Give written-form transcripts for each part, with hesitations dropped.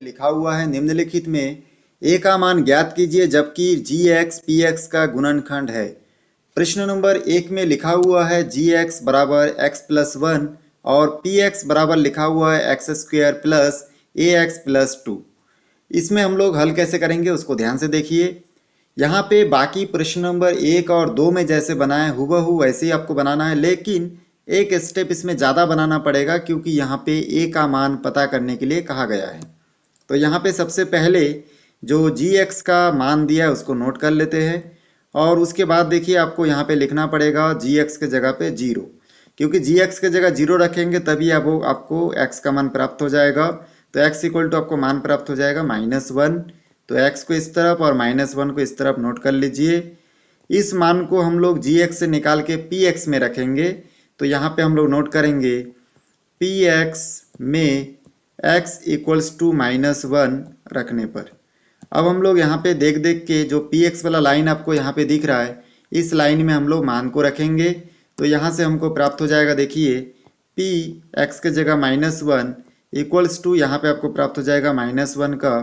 लिखा हुआ है निम्नलिखित में ए का मान ज्ञात कीजिए जबकि जी एक्स पी एक्स का गुणनखंड है। प्रश्न नंबर 1 में लिखा हुआ है जी एक्स बराबर एक्स प्लस वन और पी एक्स बराबर लिखा हुआ है एक्स स्क्वायर प्लस ए एक्स प्लस टू। इसमें हम लोग हल कैसे करेंगे उसको ध्यान से देखिए। यहाँ पे बाकी प्रश्न नंबर 1 और 2 में जैसे बनाए हुबहू वैसे ही आपको बनाना है, लेकिन एक स्टेप इसमें ज़्यादा बनाना पड़ेगा क्योंकि यहाँ पे ए का मान पता करने के लिए कहा गया है। तो यहाँ पे सबसे पहले जो जी एक्स का मान दिया है उसको नोट कर लेते हैं और उसके बाद देखिए आपको यहाँ पे लिखना पड़ेगा जी एक्स के जगह पे जीरो, क्योंकि जी एक्स के जगह जीरो रखेंगे तभी आपको एक्स का मान प्राप्त हो जाएगा। तो एक्स इक्वल टू आपको मान प्राप्त हो जाएगा -1। तो एक्स को इस तरफ और -1 को इस तरफ नोट कर लीजिए। इस मान को हम लोग जी एक्स से निकाल के पी एक्स में रखेंगे। तो यहाँ पे हम लोग नोट करेंगे पी एक्स में x इक्वल्स टू -1 रखने पर। अब हम लोग यहाँ पे देख देख के जो पी एक्स वाला लाइन आपको यहाँ पे दिख रहा है इस लाइन में हम लोग मान को रखेंगे। तो यहाँ से हमको प्राप्त हो जाएगा, देखिए पी एक्स के जगह -1 इक्वल्स टू यहाँ पे आपको प्राप्त हो जाएगा -1 का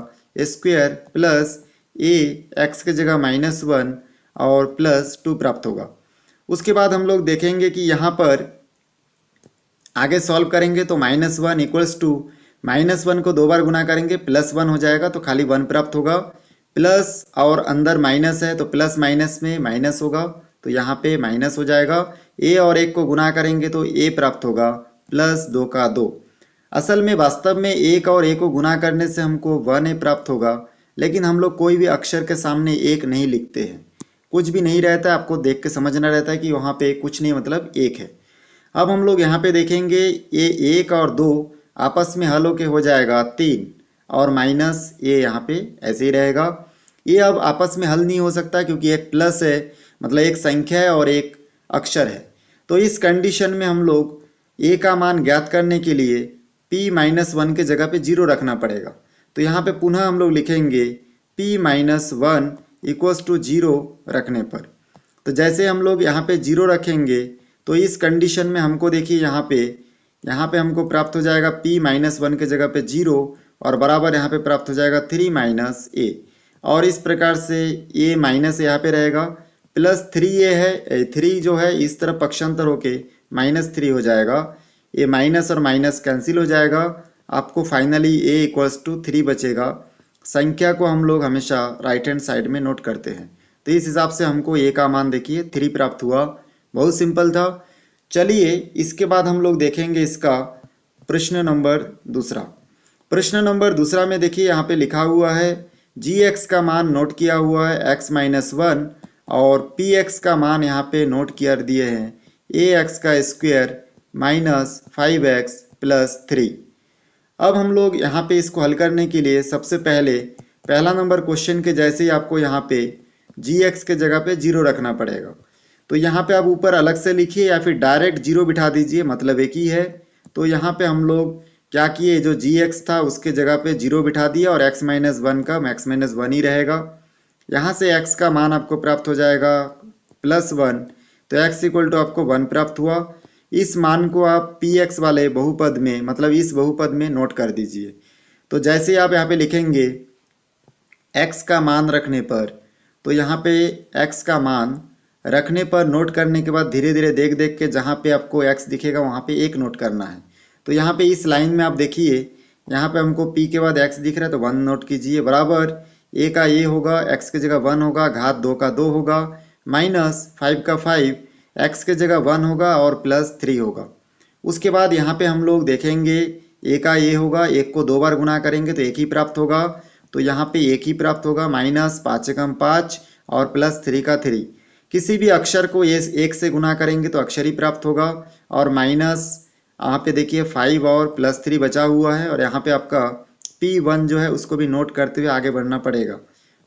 स्क्वायर प्लस ए एक्स के जगह -1 और प्लस 2 प्राप्त होगा। उसके बाद हम लोग देखेंगे कि यहाँ पर आगे सॉल्व करेंगे तो -1 इक्वल्स टू -1 को 2 बार गुना करेंगे +1 हो जाएगा तो खाली 1 प्राप्त होगा। प्लस और अंदर माइनस है तो प्लस माइनस में माइनस होगा तो यहाँ पे माइनस हो जाएगा। ए और 1 को गुना करेंगे तो ए प्राप्त होगा +2 का 2। असल में वास्तव में 1 और ए को गुना करने से हमको 1a प्राप्त होगा, लेकिन हम लोग कोई भी अक्षर के सामने 1 नहीं लिखते हैं। कुछ भी नहीं रहता है, आपको देख के समझना रहता है कि वहाँ पे कुछ नहीं मतलब 1 है। अब हम लोग यहाँ पे देखेंगे ये 1 और 2 आपस में हल होके हो जाएगा 3 और माइनस ये यहाँ पे ऐसे ही रहेगा। ये अब आपस में हल नहीं हो सकता क्योंकि एक प्लस है, मतलब एक संख्या है और एक अक्षर है। तो इस कंडीशन में हम लोग ए का मान ज्ञात करने के लिए p-1 के जगह पे 0 रखना पड़ेगा। तो यहाँ पे पुनः हम लोग लिखेंगे p-1 इक्वल्स टू 0 रखने पर। तो जैसे हम लोग यहाँ पे 0 रखेंगे तो इस कंडीशन में हमको देखिए यहाँ पे हमको प्राप्त हो जाएगा p-1 के जगह पे 0 और बराबर यहाँ पे प्राप्त हो जाएगा 3 - a। और इस प्रकार से a माइनस यहाँ पे रहेगा प्लस 3a है, 3 जो है इस तरफ पक्षांतर होके -3 हो जाएगा। ये माइनस और माइनस कैंसिल हो जाएगा, आपको फाइनली a इक्वल्स टू 3 बचेगा। संख्या को हम लोग हमेशा राइट हैंड साइड में नोट करते हैं। तो इस हिसाब से हमको a का मान देखिए 3 प्राप्त हुआ। बहुत सिंपल था। चलिए इसके बाद हम लोग देखेंगे इसका प्रश्न नंबर दूसरा। प्रश्न नंबर दूसरा में देखिए यहाँ पे लिखा हुआ है जी एक्स का मान नोट किया हुआ है x-1 और पी एक्स का मान यहाँ पे नोट कर दिए हैं ए एक्स का स्क्वायर -5x + 3। अब हम लोग यहाँ पे इसको हल करने के लिए सबसे पहले पहला नंबर क्वेश्चन के जैसे ही आपको यहाँ पे जी एक्स के जगह पे 0 रखना पड़ेगा। तो यहाँ पे आप ऊपर अलग से लिखिए या फिर डायरेक्ट 0 बिठा दीजिए, मतलब एक ही है। तो यहाँ पे हम लोग क्या किए, जो जी एक्स था उसके जगह पे 0 बिठा दिया और x-1 का x-1 ही रहेगा। यहाँ से x का मान आपको प्राप्त हो जाएगा +1, तो x इक्वल टू आपको 1 प्राप्त हुआ। इस मान को आप पी एक्स वाले बहुपद में, मतलब इस बहुपद में नोट कर दीजिए। तो जैसे आप यहाँ पे लिखेंगे x का मान रखने पर, तो यहाँ पे x का मान रखने पर नोट करने के बाद धीरे धीरे देख देख के जहाँ पे आपको x दिखेगा वहाँ पे 1 नोट करना है। तो यहाँ पे इस लाइन में आप देखिए यहाँ पे हमको p के बाद x दिख रहा है तो 1 नोट कीजिए, बराबर a का a होगा, x की जगह 1 होगा, घात 2 का 2 होगा, -5 का 5, x की जगह 1 होगा और +3 होगा। उसके बाद यहाँ पे हम लोग देखेंगे a का a होगा, 1 को 2 बार गुना करेंगे तो 1 ही प्राप्त होगा। तो यहाँ पे 1 ही प्राप्त होगा, -5 - 5 और +3 का 3। किसी भी अक्षर को ये 1 से गुना करेंगे तो अक्षर ही प्राप्त होगा। और माइनस यहाँ पे देखिए 5 और +3 बचा हुआ है और यहाँ पे आपका p1 जो है उसको भी नोट करते हुए आगे बढ़ना पड़ेगा।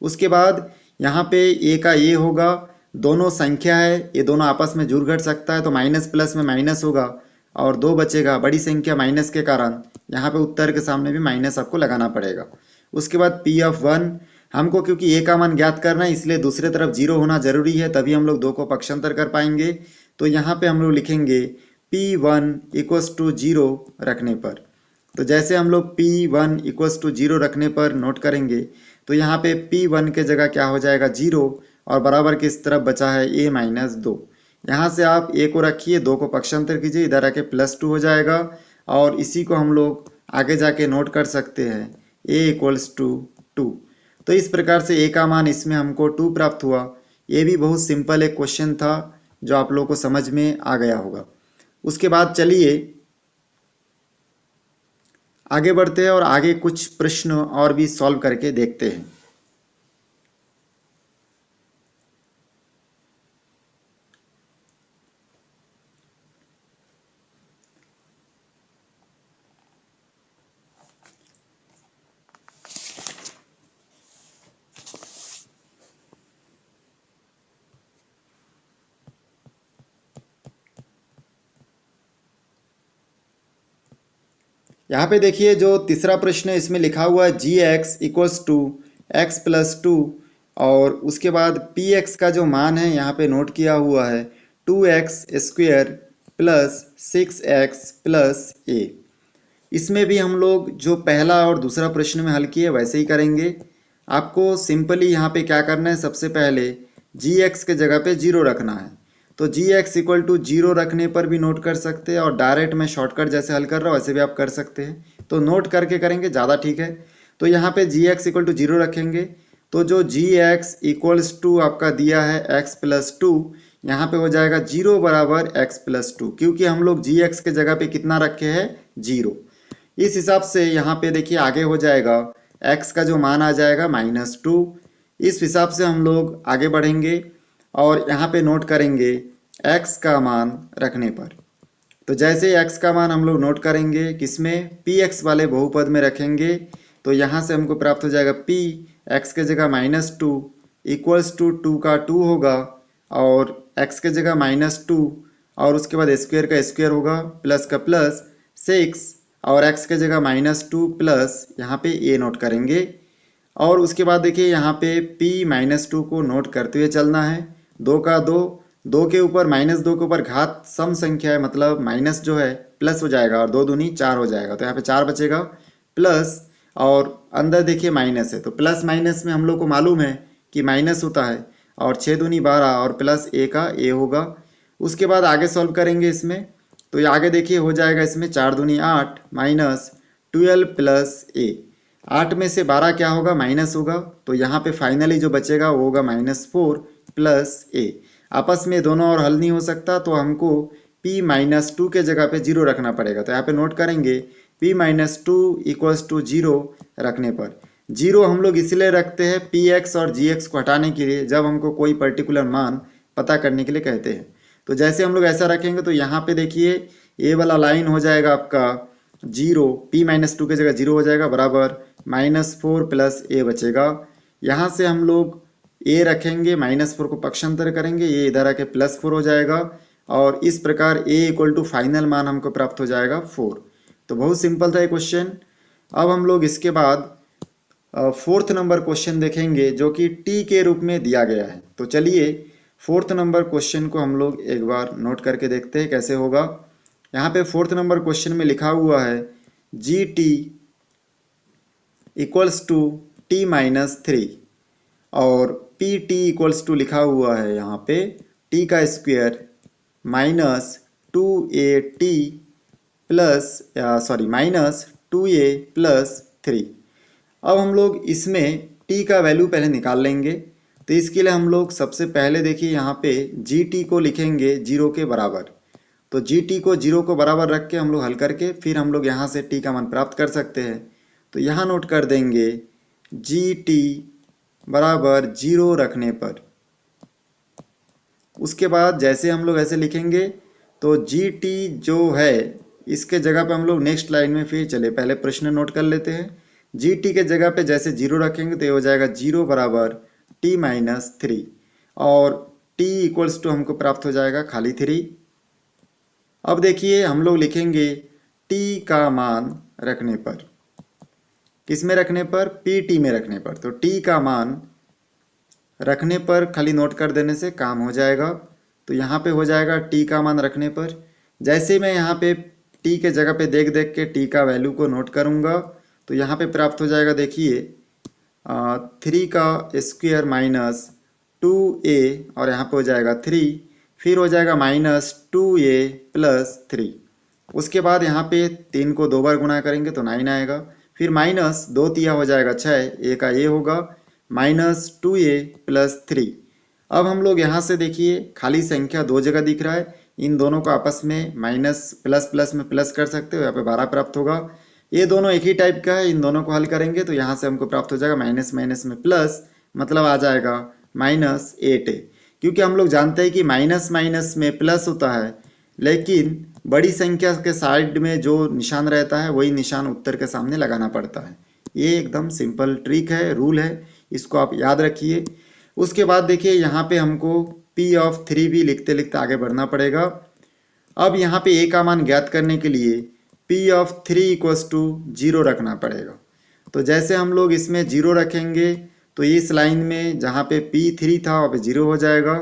उसके बाद यहाँ पे a का a होगा, दोनों संख्या है, ये दोनों आपस में जुड़ घट सकता है तो माइनस प्लस में माइनस होगा और 2 बचेगा। बड़ी संख्या माइनस के कारण यहाँ पे उत्तर के सामने भी माइनस आपको लगाना पड़ेगा। उसके बाद p(1) हमको क्योंकि a का मान ज्ञात करना है इसलिए दूसरे तरफ 0 होना जरूरी है, तभी हम लोग 2 को पक्षांतर कर पाएंगे। तो यहाँ पे हम लोग लिखेंगे p1 = 0 रखने पर। तो जैसे हम लोग P1 इक्वल्स टू 0 रखने पर नोट करेंगे तो यहाँ पे P1 के जगह क्या हो जाएगा 0 और बराबर किस तरफ बचा है a माइनस 2। यहाँ से आप a को रखिए, 2 को पक्षांतर कीजिए, इधर आके +2 हो जाएगा और इसी को हम लोग आगे जाके नोट कर सकते हैं a इक्वल्स टू 2। तो इस प्रकार से a का मान इसमें हमको 2 प्राप्त हुआ। ये भी बहुत सिंपल एक क्वेश्चन था जो आप लोगों को समझ में आ गया होगा। उसके बाद चलिए आगे बढ़ते हैं और आगे कुछ प्रश्न और भी सॉल्व करके देखते हैं। यहाँ पे देखिए जो तीसरा प्रश्न है इसमें लिखा हुआ है G x equals to x plus 2 और उसके बाद पी एक्स का जो मान है यहाँ पे नोट किया हुआ है 2x² plus 6x plus a। इसमें भी हम लोग जो पहला और दूसरा प्रश्न में हल किए वैसे ही करेंगे। आपको सिंपली यहाँ पे क्या करना है, सबसे पहले जी एक्स के जगह पे 0 रखना है। तो जी एक्स इक्वल टू 0 रखने पर भी नोट कर सकते हैं और डायरेक्ट मैं शॉर्टकट जैसे हल कर रहा हूँ वैसे भी आप कर सकते हैं। तो नोट करके करेंगे ज़्यादा ठीक है। तो यहाँ पे जी एक्स इक्वल टू 0 रखेंगे तो जो जी एक्स इक्वल्स टू आपका दिया है x प्लस 2, यहाँ पे हो जाएगा 0 बराबर x प्लस 2, क्योंकि हम लोग जी एक्स के जगह पे कितना रखे हैं 0। इस हिसाब से यहाँ पे देखिए आगे हो जाएगा x का जो मान आ जाएगा -2। इस हिसाब से हम लोग आगे बढ़ेंगे और यहाँ पे नोट करेंगे x का मान रखने पर। तो जैसे x का मान हम लोग नोट करेंगे किसमें, px वाले बहुपद में रखेंगे तो यहाँ से हमको प्राप्त हो जाएगा p x के जगह -2 इक्वल्स टू 2 का 2 होगा और x के जगह -2 और उसके बाद स्क्वायर का स्क्वायर होगा प्लस का प्लस 6 और x के जगह -2 प्लस यहाँ पे a नोट करेंगे। और उसके बाद देखिए यहाँ पे p -2 को नोट करते हुए चलना है। 2 का 2, 2 के ऊपर -2 के ऊपर घात सम संख्या है, मतलब माइनस जो है प्लस हो जाएगा और 2 दूनी 4 हो जाएगा तो यहाँ पे 4 बचेगा प्लस और अंदर देखिए माइनस है तो प्लस माइनस में हम लोग को मालूम है कि माइनस होता है और 6 दूनी 12 और प्लस a का a होगा। उसके बाद आगे सॉल्व करेंगे इसमें तो ये आगे देखिए हो जाएगा इसमें 4 दूनी 8 माइनस 12 प्लस a। 8 में से 12 क्या होगा माइनस होगा तो यहाँ पे फाइनली जो बचेगा वो होगा -4 प्लस a। आपस में दोनों और हल नहीं हो सकता तो हमको p -2 के जगह पे 0 रखना पड़ेगा। तो यहाँ पे नोट करेंगे p -2 इक्वल्स टू 0 रखने पर 0 हम लोग इसलिए रखते हैं px और gx को हटाने के लिए जब हमको कोई पर्टिकुलर मान पता करने के लिए कहते हैं। तो जैसे हम लोग ऐसा रखेंगे तो यहाँ पे देखिए a वाला लाइन हो जाएगा आपका 0, p -2 की जगह 0 हो जाएगा बराबर -4 प्लस a बचेगा। यहाँ से हम लोग a रखेंगे -4 को पक्षांतर करेंगे ये इधर आके +4 हो जाएगा और इस प्रकार a इक्वल टू फाइनल मान हमको प्राप्त हो जाएगा 4। तो बहुत सिंपल था ये क्वेश्चन। अब हम लोग इसके बाद 4th नंबर क्वेश्चन देखेंगे जो कि t के रूप में दिया गया है। तो चलिए 4th नंबर क्वेश्चन को हम लोग एक बार नोट करके देखते हैं कैसे होगा। यहाँ पे 4th नंबर क्वेश्चन में लिखा हुआ है g t equals to t -3 और पी टी इक्वल्स टू लिखा हुआ है यहाँ पे t का square -2at plus -2a plus 3। अब हम लोग इसमें t का वैल्यू पहले निकाल लेंगे। तो इसके लिए हम लोग सबसे पहले देखिए यहाँ पे जी टी को लिखेंगे 0 के बराबर। तो जी टी को 0 को बराबर रख के हम लोग हल करके फिर हम लोग यहाँ से t का मान प्राप्त कर सकते हैं। तो यहाँ नोट कर देंगे जी टी बराबर 0 रखने पर। उसके बाद जैसे हम लोग ऐसे लिखेंगे तो जी टी जो है इसके जगह पे हम लोग नेक्स्ट लाइन में फिर चले पहले प्रश्न नोट कर लेते हैं। जी टी के जगह पे जैसे 0 रखेंगे तो ये हो जाएगा 0 बराबर t -3 और t इक्वल्स टू हमको प्राप्त हो जाएगा खाली 3। अब देखिए हम लोग लिखेंगे t का मान रखने पर, किस में रखने पर, pt में रखने पर। तो t का मान रखने पर खाली नोट कर देने से काम हो जाएगा। तो यहाँ पे हो जाएगा t का मान रखने पर। जैसे मैं यहाँ पे टी के जगह पे देख देख के टी का वैल्यू को नोट करूंगा। तो यहाँ पे प्राप्त हो जाएगा, देखिए 3 का स्क्वायर माइनस 2a, और यहाँ पे हो जाएगा 3, फिर हो जाएगा माइनस 2a प्लस 3। उसके बाद यहाँ पे 3 को 2 बार गुणा करेंगे तो 9 आएगा, फिर माइनस 2 तिया हो जाएगा 6, ए का ये होगा माइनस 2a प्लस 3। अब हम लोग यहाँ से देखिए खाली संख्या दो जगह दिख रहा है, इन दोनों को आपस में माइनस प्लस प्लस में प्लस कर सकते हो, यहाँ पे 12 प्राप्त होगा। ये दोनों एक ही टाइप का है, इन दोनों को हल करेंगे तो यहाँ से हमको प्राप्त हो जाएगा माइनस माइनस में प्लस, मतलब आ जाएगा माइनस 8a। क्योंकि हम लोग जानते हैं कि माइनस माइनस में प्लस होता है, लेकिन बड़ी संख्या के साइड में जो निशान रहता है वही निशान उत्तर के सामने लगाना पड़ता है। ये एकदम सिंपल ट्रिक है, रूल है, इसको आप याद रखिए। उसके बाद देखिए यहाँ पे हमको P ऑफ 3 भी लिखते लिखते आगे बढ़ना पड़ेगा। अब यहाँ पे A का मान ज्ञात करने के लिए P ऑफ 3 इक्वल्स टू 0 रखना पड़ेगा। तो जैसे हम लोग इसमें 0 रखेंगे तो इस लाइन में जहाँ पे P3 था वहाँ पे 0 हो जाएगा,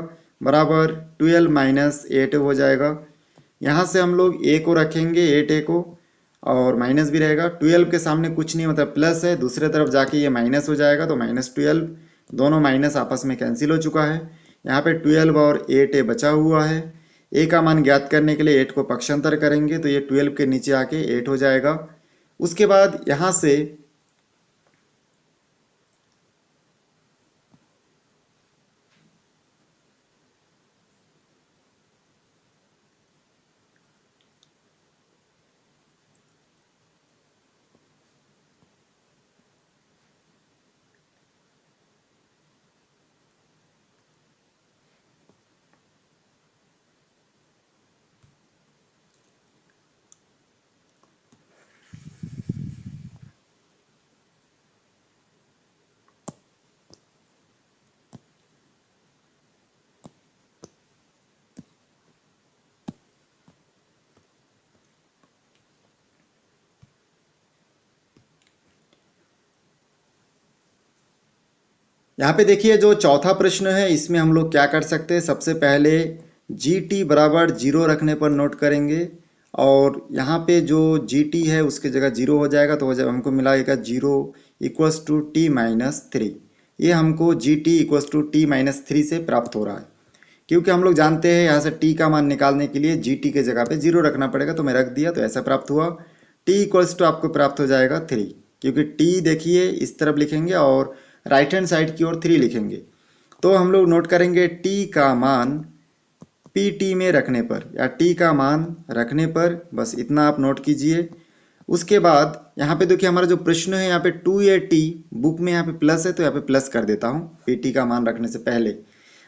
बराबर 12 माइनस 8 हो जाएगा। यहाँ से हम लोग A को रखेंगे 8a को, और माइनस भी रहेगा, 12 के सामने कुछ नहीं मतलब प्लस है, दूसरे तरफ जाके ये माइनस हो जाएगा तो माइनस 12, दोनों माइनस आपस में कैंसिल हो चुका है। यहाँ पे 12 और 8a बचा हुआ है। a का मान ज्ञात करने के लिए 8 को पक्षांतर करेंगे तो ये 12 के नीचे आके 8 हो जाएगा। उसके बाद यहाँ से यहाँ पे देखिए जो चौथा प्रश्न है इसमें हम लोग क्या कर सकते हैं, सबसे पहले GT बराबर 0 रखने पर नोट करेंगे, और यहाँ पे जो GT है उसकी जगह 0 हो जाएगा तो हमको मिलाएगा 0 इक्वल्स टू T माइनस 3। ये हमको GT equals to T minus 3 से प्राप्त हो रहा है। क्योंकि हम लोग जानते हैं यहाँ से T का मान निकालने के लिए GT के जगह पे 0 रखना पड़ेगा, तो मैं रख दिया तो ऐसा प्राप्त हुआ। T इक्वल्स टू आपको प्राप्त हो जाएगा 3, क्योंकि T देखिए इस तरफ लिखेंगे और राइट हैंड साइड की ओर 3 लिखेंगे। तो हम लोग नोट करेंगे T का मान PT में रखने पर, या T का मान रखने पर, बस इतना आप नोट कीजिए। उसके बाद यहाँ पे देखिए हमारा जो प्रश्न है यहाँ पे 2AT बुक में यहाँ पे प्लस है तो यहाँ पे प्लस कर देता हूँ PT का मान रखने से पहले।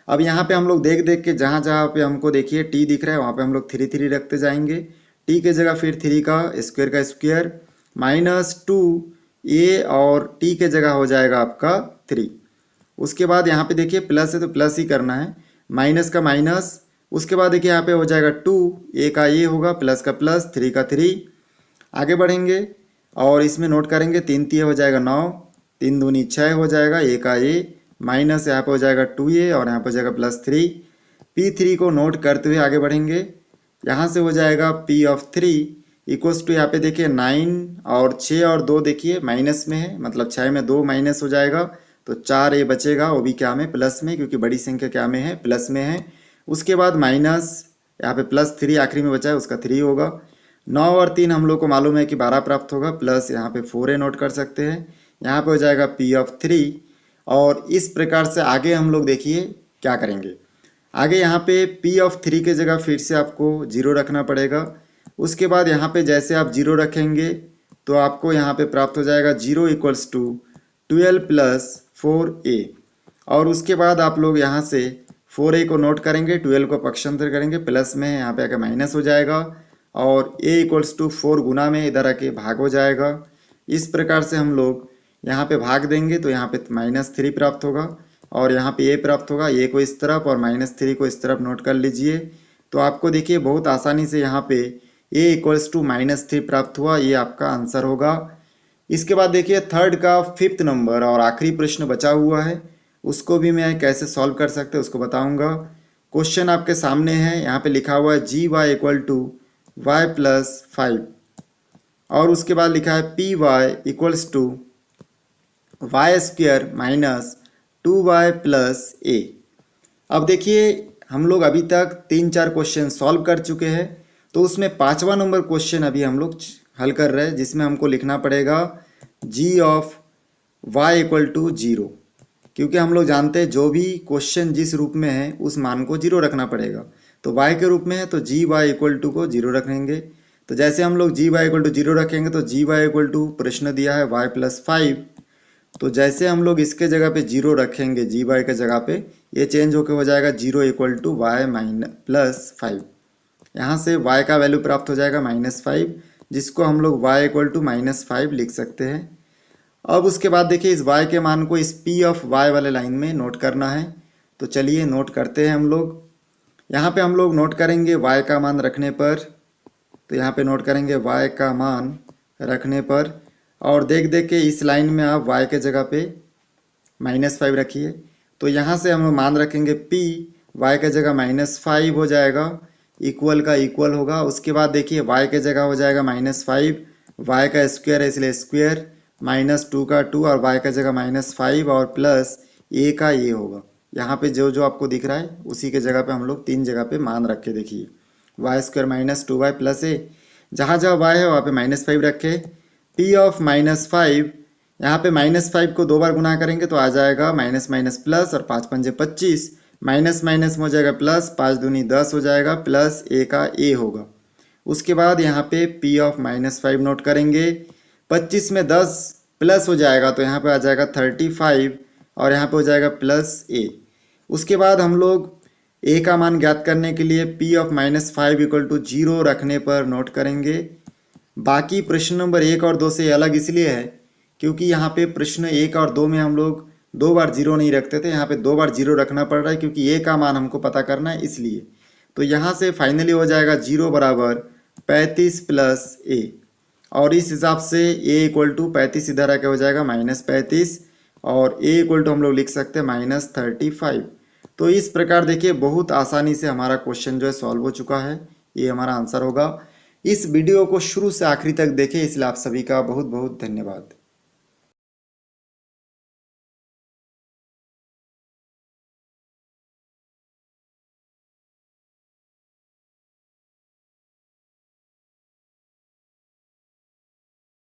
अब यहाँ पे हम लोग देख देख के जहाँ जहाँ पे हमको देखिए T दिख रहा है वहाँ पे हम लोग 3 3 रखते जाएंगे। T के जगह फिर 3 का स्क्वायर माइनस 2a, और T के जगह हो जाएगा आपका 3। उसके बाद यहाँ पे देखिए प्लस है तो प्लस ही करना है, माइनस का माइनस। उसके बाद देखिए यहाँ पे हो जाएगा 2, a का ये होगा प्लस का प्लस 3 का 3। आगे बढ़ेंगे और इसमें नोट करेंगे 3 3 हो जाएगा 9, 3 दूनी 6 हो जाएगा, a का ये माइनस यहाँ पे हो जाएगा 2a, और यहाँ पे हो जाएगा प्लस 3। P3 को नोट करते हुए आगे बढ़ेंगे, यहाँ से हो जाएगा P ऑफ 3 इक्वल्स टू, यहाँ पे देखिए 9 और 6 और 2 देखिए माइनस में है, मतलब 6 में 2 माइनस हो जाएगा तो 4a बचेगा, वो भी क्या में प्लस में, क्योंकि बड़ी संख्या क्या में है प्लस में है। उसके बाद माइनस यहाँ पे प्लस 3 आखिरी में बचा है उसका 3 होगा। 9 और 3 हम लोग को मालूम है कि 12 प्राप्त होगा, प्लस यहाँ पे 4a नोट कर सकते हैं, यहाँ पे हो जाएगा P ऑफ 3। और इस प्रकार से आगे हम लोग देखिए क्या करेंगे। आगे यहाँ पे P ऑफ 3 के जगह फिर से आपको 0 रखना पड़ेगा। उसके बाद यहाँ पे जैसे आप 0 रखेंगे तो आपको यहाँ पे प्राप्त हो जाएगा 0 इक्वल्स टू 12 प्लस 4a, और उसके बाद आप लोग यहाँ से 4a को नोट करेंगे, 12 को पक्षांतर करेंगे, प्लस में यहाँ पे आके माइनस हो जाएगा, और a इक्वल्स टू 4 गुना में इधर आके भाग हो जाएगा। इस प्रकार से हम लोग यहाँ पे भाग देंगे तो यहाँ पे माइनस 3 प्राप्त होगा, और यहाँ पे a प्राप्त होगा, a को इस तरफ और माइनस 3 को इस तरफ नोट कर लीजिए। तो आपको देखिए बहुत आसानी से यहाँ पे a इक्वल्स टू माइनस 3 प्राप्त हुआ, ये आपका आंसर होगा। इसके बाद देखिए थर्ड का 5th नंबर और आखिरी प्रश्न बचा हुआ है, उसको भी मैं कैसे सॉल्व कर सकते हैं उसको बताऊंगा। क्वेश्चन आपके सामने है, यहाँ पे लिखा हुआ है GY equal to y plus 5 और उसके बाद लिखा है P y equals to y square minus 2y plus A. अब देखिए हम लोग अभी तक 3-4 क्वेश्चन सॉल्व कर चुके हैं, तो उसमें 5वां नंबर क्वेश्चन अभी हम लोग हल कर रहे हैं, जिसमें हमको लिखना पड़ेगा g of y equal to 0, क्योंकि हम लोग जानते हैं जो भी क्वेश्चन जिस रूप में है उस मान को 0 रखना पड़ेगा। तो y के रूप में है तो जी वाई इक्वल टू को 0 रखेंगे। तो जैसे हम लोग जी वाई इक्वल टू 0 रखेंगे तो जी वाई इक्वल टू प्रश्न दिया है y प्लस 5, तो जैसे हम लोग इसके जगह पे 0 रखेंगे जी वाई के जगह पे, ये चेंज होकर हो जाएगा 0 equal to y minus plus 5। यहाँ से y का वैल्यू प्राप्त हो जाएगा -5, जिसको हम लोग y इक्वल टू -5 लिख सकते हैं। अब उसके बाद देखिए इस y के मान को इस p ऑफ y वाले लाइन में नोट करना है, तो चलिए नोट करते हैं हम लोग। यहाँ पे हम लोग नोट करेंगे y का मान रखने पर, तो यहाँ पे नोट करेंगे y का मान रखने पर, और देख के इस लाइन में आप y के जगह पे -5 रखिए। तो यहाँ से हम मान रखेंगे p, y के जगह -5 हो जाएगा, इक्वल का इक्वल होगा। उसके बाद देखिए y के जगह हो जाएगा -5, y का स्क्वायर है इसलिए स्क्वायर, -2 का 2 और y का जगह -5 और प्लस a का ये होगा। यहाँ पे जो जो आपको दिख रहा है उसी के जगह पे हम लोग 3 जगह पे मान रखे। देखिए Y square -2y plus a, जहाँ जहाँ y है वहाँ पे -5 रखे। p ऑफ -5, यहाँ पे -5 को 2 बार गुना करेंगे तो आ जाएगा माइनस माइनस प्लस, और 5 पंजे 25, माइनस माइनस में हो जाएगा प्लस, 5 दूनी 10 हो जाएगा, प्लस a का a होगा। उसके बाद यहाँ पे p ऑफ -5 नोट करेंगे, 25 में 10 प्लस हो जाएगा तो यहाँ पे आ जाएगा 35, और यहाँ पे हो जाएगा प्लस a। उसके बाद हम लोग a का मान ज्ञात करने के लिए p ऑफ -5 इक्वल टू 0 रखने पर नोट करेंगे। बाकी प्रश्न नंबर 1 और 2 से अलग इसलिए है क्योंकि यहाँ पे प्रश्न 1 और 2 में हम लोग 2 बार 0 नहीं रखते थे, यहाँ पे 2 बार 0 रखना पड़ रहा है क्योंकि a का मान हमको पता करना है इसलिए। तो यहाँ से फाइनली हो जाएगा 0 बराबर 35 प्लस a, और इस हिसाब से a इक्वल टू 35 इधर आके हो जाएगा -35, और a इक्वल टू हम लोग लिख सकते हैं -35। तो इस प्रकार देखिए बहुत आसानी से हमारा क्वेश्चन जो है सॉल्व हो चुका है, ये हमारा आंसर होगा। इस वीडियो को शुरू से आखिरी तक देखें, इसलिए आप सभी का बहुत बहुत धन्यवाद।